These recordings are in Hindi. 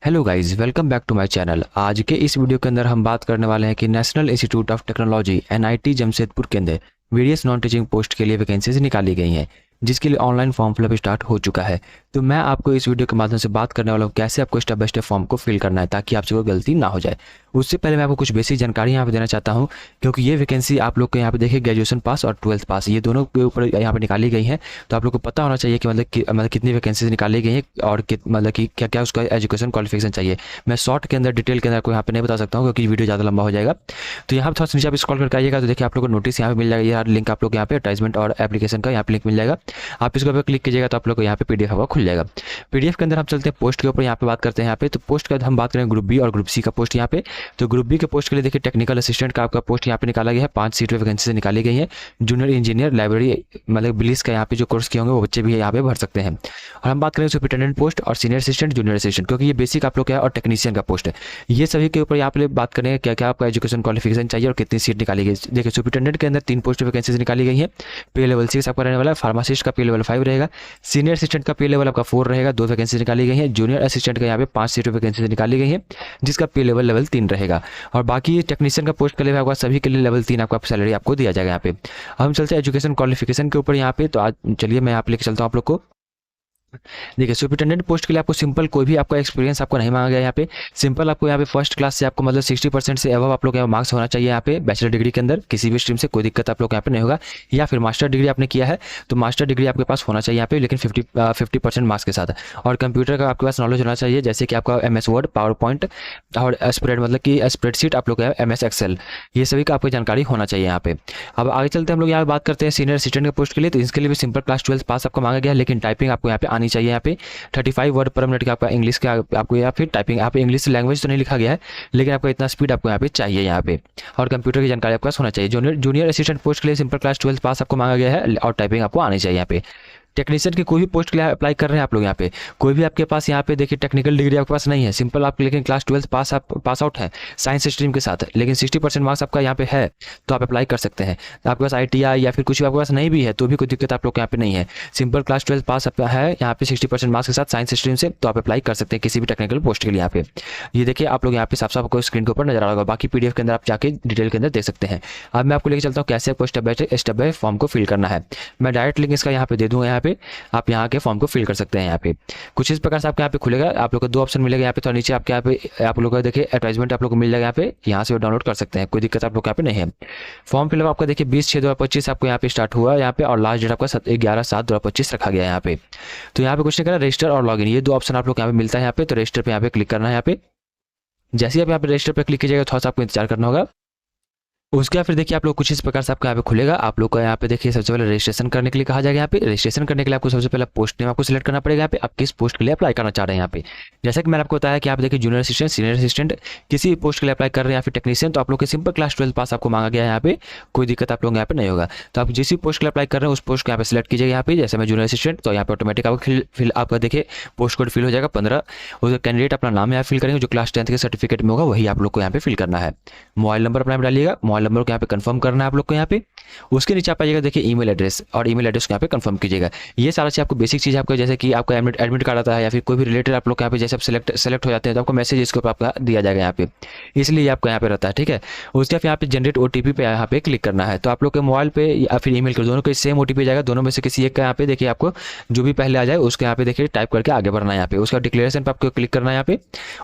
Hello guys, welcome back to my channel. आज के इस वीडियो के अंदर हम बात करने वाले हैं कि national institute of technology NIT Jamshedpur के अंदर वेरियस नॉन टीचिंग पोस्ट के लिए वैकेंसीज निकाली गई हैं, जिसके लिए ऑनलाइन फॉर्म फिलअप स्टार्ट हो चुका है। तो मैं आपको इस वीडियो के माध्यम से बात करने वाला हूँ कैसे आपको स्टेप बाय स्टेप फॉर्म को फिल करना है, ताकि आपसे कोई गलती ना हो जाए। उससे पहले मैं आपको कुछ बेसिक जानकारी यहाँ पे देना चाहता हूँ, क्योंकि ये वैकेंसी आप लोग के यहाँ पे देखिए ग्रेजुएशन पास और 12th पास ये दोनों के ऊपर यहाँ पे निकाली गई है। तो आप लोग को पता होना चाहिए कि मतलब कितनी वैकेंसीज निकाली गई हैं और मतलब कि क्या क्या उसका एजुकेशन क्वालिफिकेशन चाहिए। मैं शॉर्ट के अंदर डिटेल के अंदर आपको यहाँ पे नहीं बता सकता हूँ, क्योंकि वीडियो ज़्यादा लंबा हो जाएगा। तो यहाँ पर थोड़ा सा नीचे आप स्क्रॉल करके आइएगा तो देखिए आप लोग को नोटिस यहाँ पे मिल जाएगा, यार लिंक आप लोग यहाँ पे एडवर्टाइजमेंट और एप्लीकेशन का यहाँ पे लिंक मिल जाएगा। आप इसको पे क्लिक कीजिएगा तो आप लोग को यहाँ पे पीडीएफ आपको खुल जाएगा। पीडीएफ के अंदर हम चलते हैं पोस्ट के ऊपर, यहाँ पे बात करते हैं। यहाँ पे तो पोस्ट का हम बात करें ग्रुप बी और ग्रुप सी का पोस्ट यहाँ पे। तो ग्रुप बी के पोस्ट के लिए देखिए टेक्निकल असिस्टेंट का आपका पोस्ट यहाँ पे निकाला गया है। 5 सीट वैकेंसी से निकाली गई है। जूनियर इंजीनियर लाइब्रेरी मतलब बिलिस का यहाँ पे जो कोर्स किए होंगे वो बच्चे भी यहाँ पे भर सकते हैं। और हम बात करें सुपरिटेंडेंट पोस्ट और सीनियर असिस्टेंट जूनियर असिस्टेंट, क्योंकि ये बेसिक आप लोग क्या है और टेक्नीशियन का पोस्ट है। ये सभी के ऊपर यहाँ पे बात करेंगे क्या क्या आपका एजुकेशन क्वालिफिकेशन चाहिए और कितनी सीट निकाली गई। देखिए सुपरिटेंडेंट के अंदर 3 पोस्ट वैकेंसीज निकाली गई है। पे लेवल 6 आपका रहने वाला है। फार्मासिस्ट का पे लेवल 5 रहेगा। सीनियर असिस्टेंट का पे लेवल आपका 4 रहेगा, 2 वैकेंसी निकाली गई है। जूनियर असिस्टेंट का यहाँ पे 5 सीट वैकेंसी निकाली गई है, जिसका पे लेवल 3 रहेगा। और बाकी टेक्नीशियन का पोस्ट के लिए आपका सभी के लिए लेवल 3 आपका सैलरी आपको दिया जाएगा। यहाँ पे हम चलते हैं एजुकेशन क्वालिफिकेशन के ऊपर यहाँ पे। तो आज चलिए मैं यहाँ पे लेके चलता हूँ आप लोग को। देखिए सुपरिटेंडेंट पोस्ट के लिए आपको सिंपल कोई भी आपका एक्सपीरियंस आपको नहीं मांगा गया। यहाँ पे सिंपल आपको यहाँ पे फर्स्ट क्लास से आपको मतलब 60% से अबव आप लोग यहाँ मार्क्स होना चाहिए। यहाँ पे बैचलर डिग्री के अंदर किसी भी स्ट्रीम से कोई दिक्कत आप लोग यहाँ पे नहीं होगा। या फिर मास्टर डिग्री आपने किया है तो मास्टर डिग्री आपके पास होना चाहिए यहाँ पे, लेकिन 50% मार्क्स के साथ। और कंप्यूटर का आपके पास नॉलेज होना चाहिए, जैसे कि आपका MS वर्ड, पावर पॉइंट और स्प्रेड मतलब कि स्प्रेडशीट आप लोग MS एक्सेल, ये सभी का आपको जानकारी होना चाहिए यहाँ पे। अब आगे चलते हैं हम लोग यहाँ बात करते हैं सीनियर असिस्टेंट के पोस्ट के लिए। तो इसके लिए भी सिंपल क्लास 12 पास आपको मांगा गया है, लेकिन टाइपिंग आपको यहाँ पे आनी चाहिए। यहाँ पे 35 वर्ड पर मिनट का आपका इंग्लिश का आपको या फिर टाइपिंग यहाँ पे इंग्लिश लैंग्वेज तो नहीं लिखा गया है, लेकिन आपको इतना स्पीड आपको यहाँ पे चाहिए यहाँ पे। और कंप्यूटर की जानकारी आपके पास होना चाहिए। जूनियर असिस्टेंट पोस्ट के लिए सिंपल क्लास 12 पास आपको मांगा गया है और टाइपिंग आपको आनी चाहिए यहाँ पे। टेक्नीशियन की कोई भी पोस्ट के लिए अप्लाई कर रहे हैं आप लोग यहाँ पे, कोई भी आपके पास यहाँ पे देखिए टेक्निकल डिग्री आपके पास नहीं है, सिंपल आप लेकिन क्लास 12 पास आउट है साइंस स्ट्रीम के साथ, लेकिन 60% मार्क्स आपका यहाँ पे है तो आप अप्लाई कर सकते हैं। आपके पास ITI या फिर कुछ भी आपके पास नहीं भी है तो भी कोई दिक्कत आप लोग यहाँ पे नहीं है। सिंपल क्लास 12 पास आपका है यहाँ पे 60% मार्क्स के साथ साइंस स्ट्रीम से, तो आप अप्लाई कर सकते हैं किसी भी टेक्निकल पोस्ट के लिए। यहाँ पे ये देखिए आप लोग यहाँ पे साफ साफ आपको स्क्रीन के ऊपर नजर आ रहा होगा। बाकी PDF के अंदर आप जाके डिटेल के अंदर देख सकते हैं। अब मैं आपको लेके चलता हूँ कैसे आपको स्टेप बाय फॉर्म को फिल करना है। मैं डायरेक्ट लिंक इसका यहाँ पे दे दूंगा। यहाँ पे आप यहाँ के फॉर्म को फिल कर सकते हैं। यहाँ पे कुछ इस प्रकार से आपके यहाँ पे खुलेगा। आप लोग को 2 ऑप्शन मिलेगा यहाँ पे। तो नीचे आपके यहाँ पे आप लोग को देखिए एडवर्टाइजमेंट आप लोग को मिल जाएगा। यहाँ से डाउनलोड कर सकते हैं, कोई दिक्कत आप लोग यहाँ पे नहीं है। फॉर्म फिलअप आपका देखिए 20/6/2025 आपको यहाँ पे स्टार्ट हुआ यहाँ पे, और लास्ट डेट आपका 11/7/2025 रखा गया है यहाँ पे। तो यहाँ पे कुछ नहीं करना, रजिस्टर और लॉगिन ये 2 ऑप्शन आप लोग यहाँ पे मिलता है यहाँ पे। तो रजिस्टर पे यहाँ पे क्लिक करना है। यहाँ पे जैसे ही आप यहाँ पे रजिस्टर पे क्लिक कीजिएगा थोड़ा सा आपको इंतजार करना होगा। उसके बाद फिर देखिए आप लोग कुछ इस प्रकार से आपका यहाँ पे खुलेगा। आप लोग को यहाँ पे देखिए सबसे पहले रजिस्ट्रेशन करने के लिए कहा जाएगा। यहाँ पे रजिस्ट्रेशन करने के लिए आपको सबसे पहले पोस्ट नेम आपको सिलेक्ट करना पड़ेगा। यहाँ पे आप किस पोस्ट के लिए अप्लाई करना चाह रहे हैं। यहाँ पे जैसा कि मैंने आपको बताया कि आप देखिए जूनियर असिस्टेंट, सीनियर असिस्टेंट किसी भी पोस्ट के लिए अप्लाई कर रहे हैं या फिर टेक्नीशियन, तो आप लोग के सिंपल क्लास 12 पास आपको मांगा गया है। यहाँ पे कोई दिक्कत आप लोग यहाँ पे नहीं होगा। तो आप जिस भी पोस्ट के लिए अप्लाई कर रहे हैं उस पोस्ट को यहाँ पे सिलेक्ट कीजिएगा। यहाँ पे जैसे मैं जूनियर असिस्टेंट, तो यहाँ पे ऑटोमेटिक आपको फिल आपका देखिए पोस्ट कोड फिल हो जाएगा 15। और कैंडिडेट अपना नाम यहाँ फिल करेंगे, जो क्लास 10th के सर्टिफिकेट में होगा वही आप लोग को यहाँ पे फिल करना है। मोबाइल नंबर अपना डालिएगा, मोबाइल नंबर को यहाँ पे कंफर्म करना है आप लोग को यहाँ पे। उसके नीचे आप आइएगा देखिए ईमेल एड्रेस, और ईमेल एड्रेस को यहाँ पे कंफर्म कीजिएगा। ये सारा चीज आपको बेसिक चीज आपको, जैसे कि आपका एडमिट कार्ड आता है या फिर कोई भी रिलेटेड आप लोग यहाँ पे जैसे आप सेलेक्ट हो जाते हैं तो आपको मैसेज इसके ऊपर आपका दिया जाएगा यहाँ पे, इसलिए आपको यहाँ पे रहता है। ठीक है, उसके बाद यहाँ पे जनरेट OTP पे यहाँ पे क्लिक करना है। तो आप लोग के मोबाइल पे या फिर ईमेल के दोनों के सेम OTP जाएगा। दोनों में से किसी एक का यहाँ पे देखिए आपको जो भी पहले आ जाए उसके यहाँ पे देखिए टाइप करके आगे बढ़ना है। यहाँ पे उसका डिक्लेरेशन पे आपको क्लिक करना है। यहाँ पे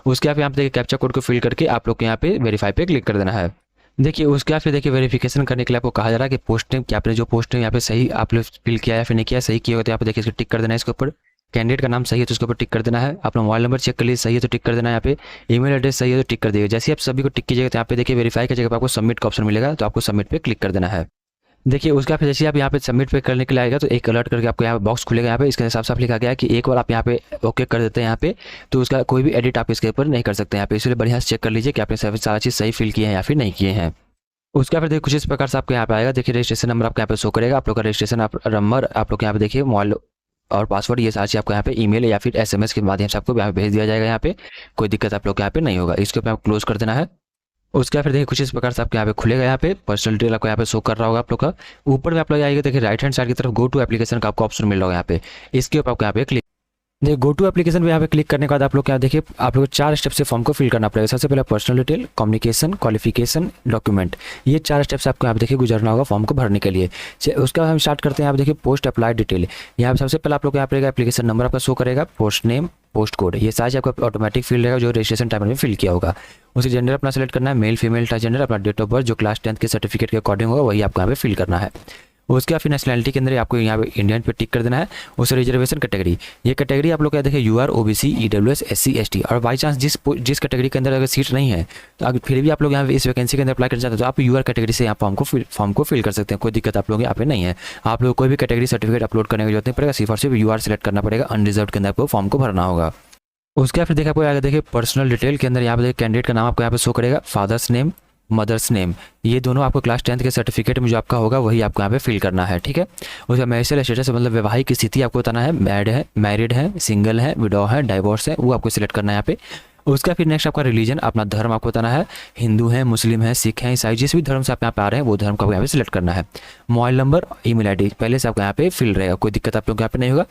उसके यहाँ पे देखिए कैप्चा कोड को फिल करके आप लोग को यहाँ पे वेरीफाई पे क्लिक कर देना है। देखिए उसके बाद फिर देखिए वेरिफिकेशन करने के लिए आपको कहा जा रहा है कि पोस्ट नेम, क्या आपने जो पोस्ट नेम यहाँ पे सही आप लोग फिल किया है या फिर नहीं किया, सही किया होगा तो यहाँ पे देखिए इसको टिक कर देना है। इसके ऊपर कैंडिडेट का नाम सही है तो उसके ऊपर टिक कर देना है। अपना मोबाइल नंबर चेक कर लीजिए सही है तो टिक कर देना है। यहाँ पे ईमेल एड्रेस सही है तो टिक कर दीजिएगा। जैसे आप सभी को टिक कीजिएगा तो यहाँ पे देखिए वेरीफाई की जगह पर आपको सबमिट का ऑप्शन मिलेगा, तो आपको सबमिट पे क्लिक कर देना है। देखिए उसका फिर जैसे आप यहाँ पे सबमिट पे करने के लिए आएगा तो एक अलर्ट करके आपको यहाँ पे बॉक्स खुलेगा। यहाँ पे इसके साफ साफ लिखा गया है कि एक बार आप यहाँ पे ओके कर देते हैं यहाँ पे तो उसका कोई भी एडिट आप इसके ऊपर नहीं कर सकते यहाँ पे, इसलिए बढ़िया से चेक कर लीजिए कि आपने सारा चीज़ सही फिल किए हैं या फिर नहीं किए हैं। उसका फिर देखिए कुछ इस प्रकार से आपको यहाँ पे आएगा। देखिए रजिस्ट्रेशन नंबर आपको यहाँ पे शो करेगा। आप लोग का रजिस्ट्रेशन नंबर आप लोग यहाँ पे देखिए मोबाइल और पासवर्ड ये सारी चीज़ आपको यहाँ पे ईमेल या फिर SMS के माध्यम से आपको यहाँ पे भेज दिया जाएगा। यहाँ पे कोई दिक्कत आप लोग के यहाँ पे नहीं होगा। इसके ऊपर आप क्लोज कर देना है। उसके फिर देखिए कुछ इस प्रकार से आपके यहाँ पे खुलेगा। यहाँ पे पर्सनल डिटेल आपको यहाँ पे शो कर रहा होगा आप लोग का। ऊपर में आप लोग आएगा देखिए राइट हैंड साइड की तरफ गो टू एप्लीकेशन का आपको ऑप्शन मिल रहा होगा यहाँ पे, इसके ऊपर आपको यहाँ पे क्लिक देखिए गो टू एप्लीकेशन पे यहाँ पे क्लिक करने के बाद आप लोग क्या देखिए, आप लोग को 4 स्टेप से फॉर्म को फिल करना पड़ेगा। सबसे पहले personal detail, communication, qualification, document, ये 4 स्टेप्स आपको यहाँ पे देखिए गुजरना होगा फॉर्म को भरने के लिए। उसका हम स्टार्ट करते हैं। यहाँ पे देखिए पोस्ट अप्लाई डिटेल, यहाँ पे सबसे पहले आप लोग यहाँ पे एप्लीकेशन नंबर आपका शो करेगा, पोस्ट नेम, पोस्ट कोड, ये साइज आपका ऑटोमेटिक फिल रहेगा जो रजिस्ट्रेशन टाइम में फिल किया होगा। उसके जेंडर अपना सेलेक्ट करना है, मेल फीमेल ट्रांसजेंडर, अपना डेट ऑफ बर्थ जो क्लास 10th के सर्टिफिकेट के अकॉर्डिंग होगा वही आपको यहाँ पे फिल करना है। उसके बाद फिर नेशनलिटी के अंदर आपको यहाँ पे इंडियन पे टिक कर देना है। उससे रिजर्वेशन कैटेगरी, ये कैटेगरी आप लोग क्या देखिए UR, OBC, EWS, SC, ST, और बाई चांस जिस कैटेगरी के अंदर अगर सीट नहीं है तो अगर फिर भी आप लोग यहाँ पे इस वैकेंसी के अंदर अप्लाई करना चाहते हैं तो आप यूआर कैटेगरी से यहाँ फॉर्म को फिल कर सकते हैं। कोई दिक्कत आप लोग यहाँ पे नहीं है। आप लोग कोई भी कैटेगरी सर्टिफिकेट अपलोड करने की जरूरत नहीं पड़ेगा, सिर्फ और सिर्फ यूआर सेलेक्ट करना पड़ेगा। अनरिजर्व के अंदर आपको फॉर्म को भरना होगा। उसके बाद फिर देखिए आपको आगे देखिए पर्सनल डिटेल के अंदर यहाँ पे कैंडिडेट का नाम आपको यहाँ पे शो करेगा, फादर्स नेम, मदर्स नेम, ये दोनों आपको क्लास 10th के सर्टिफिकेट में जो आपका होगा वही आपको यहाँ पे फिल करना है। ठीक है। उसका मैरिटल स्टेटस मतलब वैवाहिक स्थिति आपको बताना है, मैरिड है, सिंगल है, विडो है, डाइवोर्स है, वो आपको सिलेक्ट करना है यहाँ पे। उसका फिर नेक्स्ट आपका रिलीजन, अपना धर्म आपको बताना है, हिंदू है, मुस्लिम है, सिख है, ईसाई, जिस भी धर्म से आप यहाँ पे आ रहे हैं वो धर्म को यहाँ पे सिलेक्ट करना है। मोबाइल नंबर, ईमेल आईडी पहले से आपको यहाँ पे फिल रहेगा, कोई दिक्कत आप लोग यहाँ पे नहीं होगा।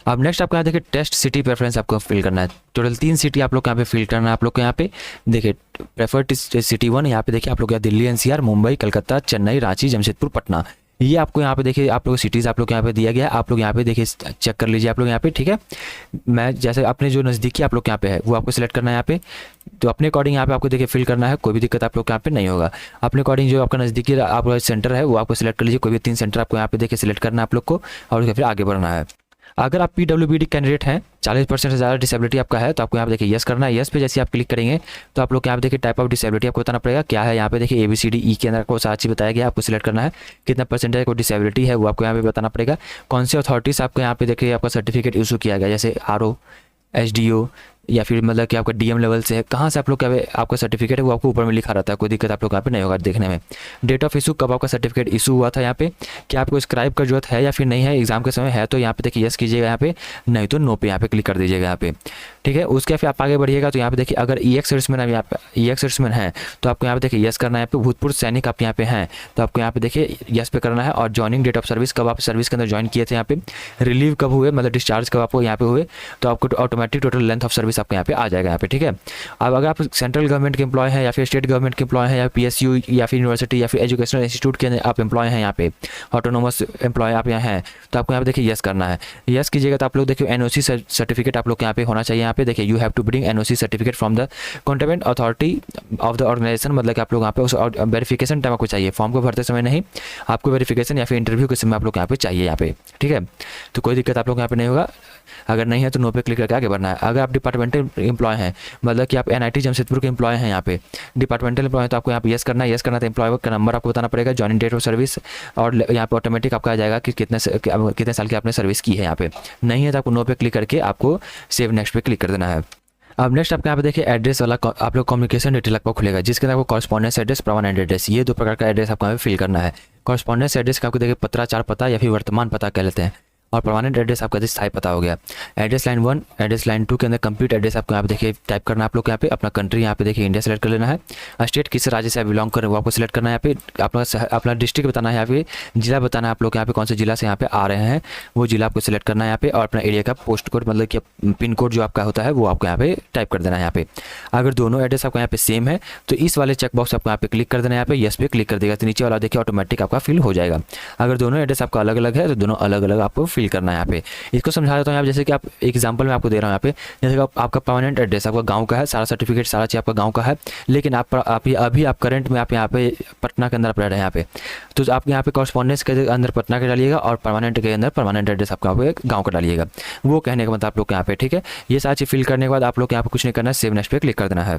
अब नेक्स्ट आपको यहाँ देखिए टेस्ट सिटी प्रेफरेंस आपको फिल करना है। टोटल 3 सिटी आप लोग यहाँ पे फिल करना है। आप लोग को यहाँ पे देखिए प्रेफर्ड सिटी 1, यहाँ पे देखिए आप लोग यहाँ दिल्ली एनसीआर, मुंबई, कलकत्ता, चेन्नई, रांची, जमशेदपुर, पटना, ये आपको यहाँ पे देखिए आप लोग सिटीज़ आप लोग यहाँ पे दिया गया है। आप लोग यहाँ पे देखिए चेक कर लीजिए आप लोग यहाँ पे। ठीक है। मैं जैसे अपने जो नज़दीकी आप लोग यहाँ पे है वो आपको सिलेक्ट करना है यहाँ पे, तो अपने अकॉर्डिंग यहाँ पे आपको देखिए फिल करना है, कोई भी दिक्कत आप लोग यहाँ पे नहीं होगा। अपने अकॉर्डिंग जो आपका नज़दीकी आपका सेंटर है वो आपको सिलेक्ट कर लीजिए, कोई भी 3 सेंटर आपको यहाँ पे देखिए सिलेक्ट करना है आप लोग को, और उसके फिर आगे बढ़ना है। अगर आप पीडब्ल्यूबीडी कैंडिडेट हैं, 40% से ज़्यादा डिसेबिलिटी आपका है, तो आपको यहाँ पे देखिए यस करना है। यस पे जैसे आप क्लिक करेंगे तो आप लोग यहाँ पे देखिए टाइप ऑफ डिसेबिलिटी आपको बताना पड़ेगा क्या है। यहाँ पे देखिए ABCD के अंदर आपको सारी चीज़ बताया गया, आपको सिलेक्ट करना है। कितना परसेंटेज को डिसेबिलिटी है वो आपको यहाँ पे बताना पड़ेगा। कौन से अथॉरिटीज़ आपको यहाँ पे देखिए आपका सर्टिफिकेट इशू किया गया, जैसे RO, SDO, या फिर मतलब कि आपका DM लेवल से है, कहाँ से आप लोग क्या आपका सर्टिफिकेट है वो आपको ऊपर में लिखा रहता है, कोई दिक्कत आप लोग यहाँ पे नहीं होगा देखने में। डेट ऑफ इशू, कब आपका सर्टिफिकेट इशू हुआ था, यहाँ पे क्या आपको स्क्राइब का जरूरत है या फिर नहीं है, एग्जाम के समय है तो यहाँ पे देखिए यस कीजिएगा यहाँ पे, नहीं तो नो पे यहाँ पे क्लिक कर दीजिएगा यहाँ पे। ठीक है। उसके फिर आप आगे बढ़िएगा तो यहाँ पे देखिए अगर EX सर्विसमैन है, यहाँ पे EX सर्विसमैन है तो आपको यहाँ पे देखिए यस करना है। यहाँ पे भूतपूर्व सैनिक आप यहाँ पे हैं तो आपको यहाँ पे देखिए यस पे करना है। और ज्वाइनिंग डेट ऑफ सर्विस, कब आप सर्विस के अंदर ज्वाइन किए थे, यहाँ पे रिलीव कब हुए मतलब डिस्चार्ज कब आपको यहाँ पे हुए, तो आपको automatic total length of service आपको यहाँ पे आ जाएगा यहाँ पे। ठीक है। अब अगर आप सेंट्रल गवर्नमेंट के एम्प्लॉय हैं या फिर स्टेट गवर्नमेंट के एम्प्लॉय हैं या PSU या फिर यूनिवर्सिटी या फिर एजुकेशनल इंस्टीट्यूट के आप एम्प्लॉय हैं, यहाँ पे ऑटोनोमस एम्प्लॉय आप यहाँ हैं, तो आपको यहाँ पे देखिए यस करना है। यस कीजिएगा तो आप लोग देखिए NOC सर्टिफिकेट आप लोग यहाँ पे होना चाहिए। यहाँ पे देखिए you have to bring NOC certificate from the competent authority of the organisation, मतलब कि आप लोग यहाँ पे उस वेरिफिकेशन टाइम आपको चाहिए, फॉर्म को भरते समय नहीं, आपको वेरिफिकेशन या फिर इंटरव्यू के समय आप लोग यहाँ पे चाहिए यहाँ पे। ठीक है। तो कोई दिक्कत आप लोग यहाँ पे नहीं होगा। अगर नहीं है तो नो पे क्लिक करके आगे बढ़ना है। अगर आप डिपार्टमेंटल एम्प्लॉय हैं, मतलब कि आप NIT जमशेदपुर के एम्प्लॉय हैं, यहाँ पे डिपार्टमेंटल एम्प्लॉय है तो आपको यहाँ पे यस करना है। यस करना तो एम्प्लॉय का नंबर आपको बताना पड़ेगा, ज्वाइनिंग डेट ऑफ सर्विस, और यहाँ पे ऑटोमेटिक आपका आ जाएगा कि कितने साल की आपने सर्विस की है। यहाँ पे नहीं है तो आपको नो पे क्लिक करके आपको सेव नेक्स्ट पे क्लिक कर देना है। अब नेक्स्ट आपके यहाँ पे देखिए एड्रेस वाला आप लोग कम्युनिकेशन डिटेल आपको खुलेगा, जिसके अंदर आपको कॉरेस्पॉन्डेंस एड्रेस, परमानेंट एड्रेस, ये 2 प्रकार का एड्रेस आपको यहाँ पे फिल करना है। कॉरेस्पॉन्डेंस एड्रेस का आपको देखिए पत्राचार पता या फिर वर्तमान पता कह लेते हैं, और परमानेंट एड्रेस आपका स्थायी पता हो गया। एड्रेस लाइन 1, एड्रेस लाइन 2 के अंदर कंप्लीट एड्रेस आपको यहाँ पे देखिए टाइप करना है। आप लोग यहाँ पे अपना कंट्री यहाँ पे देखिए इंडिया सेलेक्ट कर लेना है। स्टेट किस राज्य से आप बिलोंग कर रहे हो वो आपको सिलेक्ट करना है। यहाँ पे अपना डिस्ट्रिक्ट बताना है, यहाँ पे जिला बताना है आप लोग यहाँ पे कौन से जिला से यहाँ पे आ रहे हैं वो जिला आपको सिलेक्ट करना है यहाँ पे, और अपना एरिया का पोस्ट कोड मतलब कि पिन कोड जो आपका होता है वो आपको यहाँ पे टाइप कर देना है यहाँ पे। अगर दोनों एड्रेस आपका यहाँ पे सेम है तो इस वाले चेक बॉक्स आपको यहाँ पे क्लिक कर देना है, यहाँ पे यस पे क्लिक कर देगा तो नीचे वाला देखिए ऑटोमेटिक आपका फिल हो जाएगा। अगर दोनों एड्रेस आपका अलग अलग है तो दोनों अलग अलग आपको फिल करना है यहाँ पे। इसको समझा देता हूँ यहाँ, जैसे कि आप एग्जांपल में आपको दे रहा हूँ यहाँ पे, जैसे कि आपका परमानेंट एड्रेस आपका गांव का है, सारा सर्टिफिकेट सारा चीज़ आपका गांव का है, लेकिन अभी आप करंट में आप यहाँ पे पटना के अंदर आप रह रहे हैं यहाँ पे, तो आप यहाँ पे कॉरेस्पॉन्डेंस के अंदर पटना का डालिएगा और परमानेंट के अंदर परमानेंट एड्रेस आपका गाँव का डालिएगा। वो कहने का मतलब आप लोग यहाँ पे। ठीक है। ये सारी चीज़ फिल करने के बाद आप लोग यहाँ पे कुछ नहीं करना है, सेव नेक्स्ट पे क्लिक कर देना है।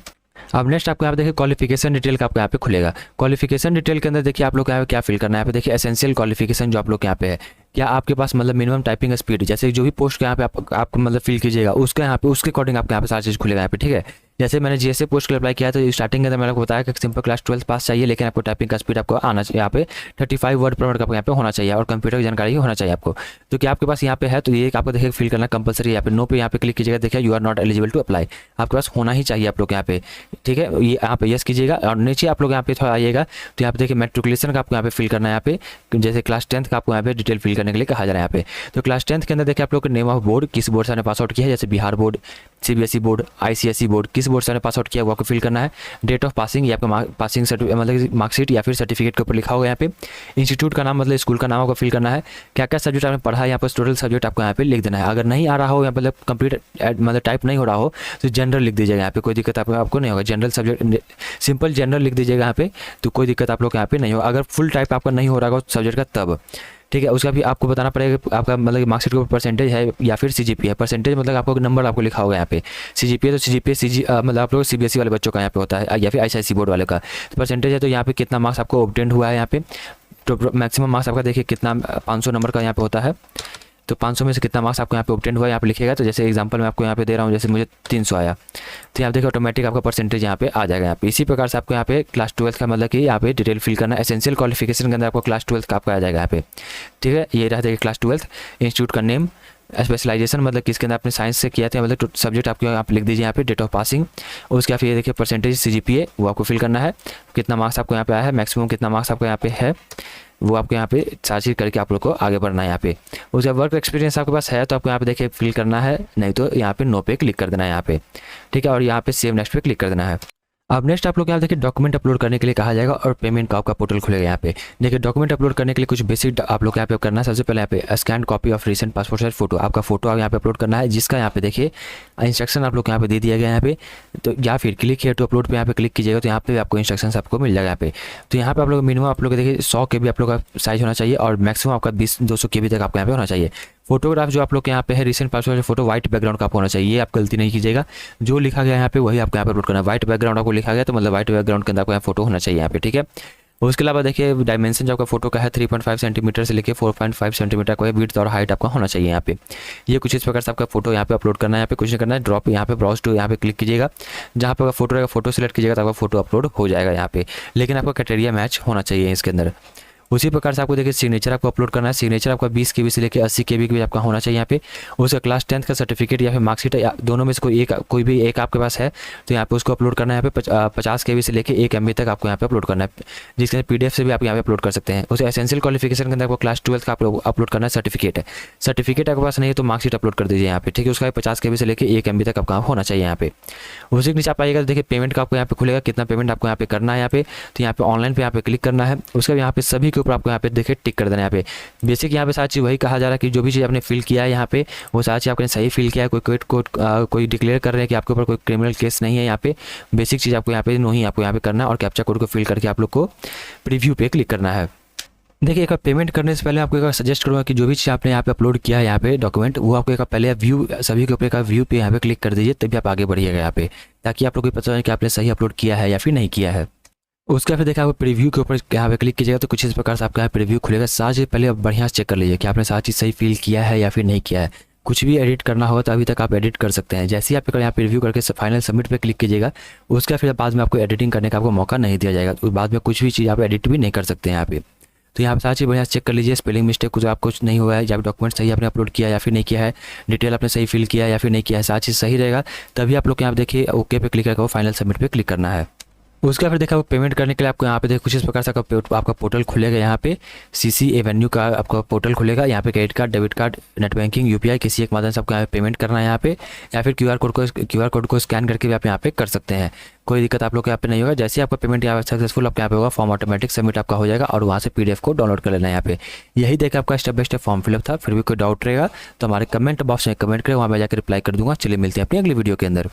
अब नेक्स्ट आपको यहाँ पे देखिए क्वालिफिकेशन डिटेल का आपको यहाँ पे खुलेगा। क्वालिफिकेशन डिटेल के अंदर देखिए आप लोग यहाँ पे क्या फिल करना है। यहाँ पे देखिए एसेंशियल क्वालिफिकेशन जो आप लोग यहाँ पे है, क्या आपके पास मतलब मिनिमम टाइपिंग स्पीड, जैसे जो भी पोस्ट के यहाँ पे आपको मतलब फिल कीजिएगा उसके यहाँ पे उसके अकॉर्डिंग आपको यहाँ पे सारी चीज़ खुलेगा यहाँ पे। ठीक है। जैसे मैंने जीएसए पोस्ट के लिए अप्लाई किया तो स्टार्टिंग के अंदर मैंने आपको बताया कि सिंपल क्लास 12 पास चाहिए, लेकिन आपको टाइपिंग का स्पीड आपको आना चाहिए, यहाँ पे 35 वर्ड पर मिनट का यहाँ पे होना चाहिए और कंप्यूटर की जानकारी होना चाहिए आपको। तो क्या आपके पास यहाँ पे है, तो ये आपको देखिए फिल करना कंपलसरी है। यहाँ पे नो पे यहाँ पे क्लिक कीजिएगा, देखिए you are not eligible to apply, आपके पास होना ही चाहिए आप लोग यहाँ पे, ठीक है। ये यहाँ पे यस कीजिएगा और नीचे आप लोग यहाँ पे थोड़ा आइएगा तो यहाँ पे देखिए मेट्रिकुलेशन का आपको यहाँ पे फिल करना है। यहाँ पे जैसे क्लास 10 का आपको यहाँ पे डिटेल फिल करने के लिए कहा जा रहा है यहाँ पे। तो क्लास 10 के अंदर देखिए आप लोग नेम ऑफ बोर्ड, किस बोर्ड से आपने पास आउट किया है, जैसे Bihar board, CBSE board, ICSE board, किस बोर्ड से आपने पास आउट किया वो आपको फिल करना है। डेट ऑफ पासिंग, ये आपका पासिंग मतलब मार्कशीट या फिर सर्टिफिकेट के ऊपर लिखा होगा यहाँ पे। इंस्टीट्यूट का नाम मतलब स्कूल का नाम आपको फिल करना है। क्या क्या सब्जेक्ट आपने पढ़ा है यहाँ पर टोटल सब्जेक्ट आपको यहाँ पे लिख देना है। अगर नहीं आ रहा हो यहाँ मतलब कंप्लीट मतलब टाइप नहीं हो रहा हो तो जनरल लिख दीजिएगा यहाँ पे, कोई दिक्कत आपको नहीं होगा। जनरल सब्जेक्ट सिंपल जनरल लिख दीजिएगा यहाँ पे, तो कोई दिक्कत आप लोग यहाँ पे नहीं होगा। अगर फुल टाइप आपका नहीं हो रहा होगा सब्जेक्ट का तब, ठीक है। उसका भी आपको बताना पड़ेगा आपका मतलब मार्कशीट का परसेंटेज है या फिर सीजीपीए है। परसेंटेज मतलब आपको नंबर आपको लिखा होगा यहाँ पे। सीजीपीए तो सीजीपीए मतलब आप लोग सीबीएसई वाले बच्चों का यहाँ पे होता है या फिर आईसीएसई बोर्ड वाले का। तो परसेंटेज है तो यहाँ पे कितना मार्क्स आपको ऑब्टेन हुआ है यहाँ पे। तो मैक्सिमम मार्क्स आपका देखिए कितना 500 नंबर का यहाँ पे होता है। तो 500 में से कितना मार्क्स आपको यहाँ पे ऑब्टेन हुआ है यहाँ पे लिखिएगा। तो जैसे एग्जांपल मैं आपको यहाँ पे दे रहा हूँ, जैसे मुझे 300 आया तो यहाँ देखिए ऑटोमेटिक आपका परसेंटेज यहाँ पे आ जाएगा यहाँ पे। इसी प्रकार से आपको यहाँ पे क्लास 12 का मतलब कि यहाँ पे डिटेल फिल करना है। एसेंशियल क्वालिफिकेशन के अंदर आपको क्लास 12 का आपका आ जाएगा यहाँ पे, ठीक है। ये रहता है क्लास 12। इंस्टीट्यूट का नेम, स्पेशलाइजेशन मतलब किसके अंदर आपने साइंस से किया था मतलब सब्जेक्ट आपके आप लिख दीजिए यहाँ पे। डेट ऑफ पासिंग, उसके फिर ये देखिए परसेंटेज सीजीपीए वो आपको फिल करना है। कितना मार्क्स आपको यहाँ पे आया है, मैक्सिमम कितना मार्क्स आपको यहाँ पे है वो आपको यहाँ पे सारी चीज़ करके आप लोग को आगे बढ़ना है यहाँ पे। उसका वर्क एक्सपीरियंस आपके पास है तो आपको यहाँ पे देखिए फिल करना है, नहीं तो यहाँ पे नो पे क्लिक कर देना है यहाँ पे, ठीक है। और यहाँ पे सेव नेक्स्ट पे क्लिक कर देना है। अब नेक्स्ट आप लोग यहाँ देखिए डॉक्यूमेंट अपलोड करने के लिए कहा जाएगा और पेमेंट का आपका पोर्टल खुलेगा यहाँ पे। देखिए डॉक्यूमेंट अपलोड करने के लिए कुछ बेसिक आप लोग यहाँ पे करना है। सबसे पहले यहाँ पे scan copy of recent passport size photo, आपका फोटो आप यहाँ पे अपलोड करना है, जिसका यहाँ पे देखिए इंस्ट्रक्शन आप लोग यहाँ पे दे दिया गया यहाँ पे। तो या फिर क्लिक हियर टू अपलोड पे यहाँ पे क्लिक कीजिएगा तो यहाँ पे आपको इंस्ट्रक्शन आपको मिल जाएगा यहाँ पे। तो यहाँ पे आप लोग मिनिमम आप लोग देखिए 100 KB आप लोग का साइज होना चाहिए और मैक्सिमम आपका 200 KB तक आपको यहाँ पे होना चाहिए। फोटोग्राफ जो आप लोग के यहाँ पे है recent passport photo white background का होना चाहिए, ये आप गलती नहीं कीजिएगा। जो लिखा गया यहाँ पे वही आपको यहाँ पे अपलोड करना है। व्हाइट बैकग्राउंड आपको लिखा गया तो मतलब व्हाइट बैकग्राउंड के अंदर आपको यहाँ फोटो होना चाहिए यहाँ पे, ठीक है। उसके अलावा देखिए डायमेंशन जो आपका फोटो का है 3.5 सेंटीमीटर से लेकर 4.5 सेंटीमीटर का विड्थ और हाइट आपका होना चाहिए यहाँ पे। ये कुछ इस प्रकार से आपका फोटो यहाँ पे अपलोड करना है। यहाँ पे कुछ नहीं करना है, ड्रॉप यहाँ पे ब्राउज टू यहाँ पे क्लिक कीजिएगा। जहाँ पे आपका फोटो रहेगा फोटो सेलेक्ट कीजिएगा तो आपका फोटो अपलोड हो जाएगा यहाँ पे, लेकिन आपका क्राइटेरिया मैच होना चाहिए इसके अंदर। उसी प्रकार से आपको देखिए सिग्नेचर आपको अपलोड करना है। सिग्नेचर आपका 20 KB से लेकर 80 KB भी आपका होना चाहिए यहाँ पे। उसका क्लास 10 का सर्टिफिकेट या फिर मार्कशीट या दोनों में से कोई भी एक आपके पास है तो यहाँ पे उसको अपलोड करना है। यहाँ पे 50 KB से लेकर 1 MB तक आपको यहाँ पे अपलोड करना है, जिसके PDF से भी आप यहाँ पे अपलोड कर सकते हैं। उसे एसेंशियल क्वालिफिकेशन के अंदर आपको क्लास 12 का अपलोड करना है सर्टिफिकेट है। सर्टिफिकेट आपके पास नहीं है तो मार्कशीट अपलोड कर दीजिए यहाँ पे, ठीक है। उसका 50 KB से लेकर 1 MB तक आपका होना चाहिए यहाँ पे। उसी के नीचे आप आइएगा तो देखिए पेमेंट का आपको यहाँ पे खुलेगा, कितना पेमेंट आपको यहाँ पे करना है यहाँ पे। तो यहाँ पे ऑनलाइन पे यहाँ पे क्लिक करना है। उसके यहाँ पे सभी के ऊपर आपको यहाँ पे देखिए टिक कर देना है यहाँ पे। बेसिक यहाँ पे सारी चीज़ वही कहा जा रहा है कि जो भी चीज़ आपने फिल किया है यहाँ पे वो सारी चीज़ आपने सही फिल किया है। कोई डिक्लेयर कर रहे हैं कि आपके ऊपर कोई क्रिमिनल केस नहीं है यहाँ पे। बेसिक चीज़ आपको यहाँ पे नहीं आपको यहाँ पे करना है और कैप्चा कोड को फिल करके आप लोग को प्रीव्यू पे क्लिक करना है। देखिए एक बार पेमेंट करने से पहले आपको एक बार सजेस्ट करूँगा कि जो भी चीज़ आपने यहाँ पे अपलोड किया है यहाँ पे डॉक्यूमेंट वो आपको एक बार पहले व्यू सभी के ऊपर एक व्यू पे यहाँ पे क्लिक कर दीजिए, तभी आप आगे बढ़िएगा यहाँ पे, ताकि आप लोग को पता चले कि आपने सही अपलोड किया है या फिर नहीं किया है। उसका फिर देखा आपको प्रीव्यू के ऊपर यहाँ पे क्लिक कीजिएगा तो कुछ इस प्रकार से आपका यहाँ प्रीव्यू खुलेगा। सारी चीज़ पहले बढ़िया से चेक कर लीजिए कि आपने सारी चीज़ सही फिल किया है या फिर नहीं किया है। कुछ भी एडिट करना होगा तो अभी तक आप एडिट कर सकते हैं। जैसे ही आप यहाँ प्रीव्यू करके फाइनल सबमिट पे क्लिक कीजिएगा उसका फिर बाद में आपको एडिटिंग करने का आपको मौका नहीं दिया जाएगा। तो बाद में कुछ भी चीज़ आप एडिट भी नहीं कर सकते हैं यहाँ पे। तो यहाँ पे सारी चीज़ बढ़िया चेक कर लीजिए, स्पेलिंग मिस्टेक कुछ आपको नहीं हुआ है, या डॉक्यूमेंट सही आपने अपलोड किया या फिर नहीं किया है, डिटेल आपने सही फिल किया या फिर नहीं किया है, सारी चीज़ सही रहेगा तभी आप लोग यहाँ पे देखिए ओके पे क्लिक करके फाइनल सबमिट पे क्लिक करना है। उसका फिर देखा पेमेंट करने के लिए आपको यहाँ पे देखिए कुछ इस प्रकार से आपका पोर्टल खुलेगा। यहाँ पे CC एवेन्यू का आपका पोर्टल खुलेगा। यहाँ पे credit card, debit card, net banking, UPI किसी एक माध्यम से आपको यहाँ पे पेमेंट करना है यहाँ पे, या फिर QR कोड को स्कैन करके भी आप यहाँ पे कर सकते हैं। कोई दिक्कत आप लोग को यहाँ पे नहीं होगा। जैसे आपका पेमेंट यहाँ सक्सेसफुल आपका यहाँ पे होगा फॉर्म ऑटोमेटिक सबमिट आपका हो जाएगा और वहाँ से PDF को डाउनलोड कर लेना है यहाँ पे। यही देखा आपका step by step form fill up था। फिर भी कोई डाउट रहेगा तो हमारे कमेंट बॉक्स में कमेंट करें, वहाँ मैं जाकर रिप्लाई कर दूंगा। चलिए मिलते हैं अपनी अगली वीडियो के अंदर।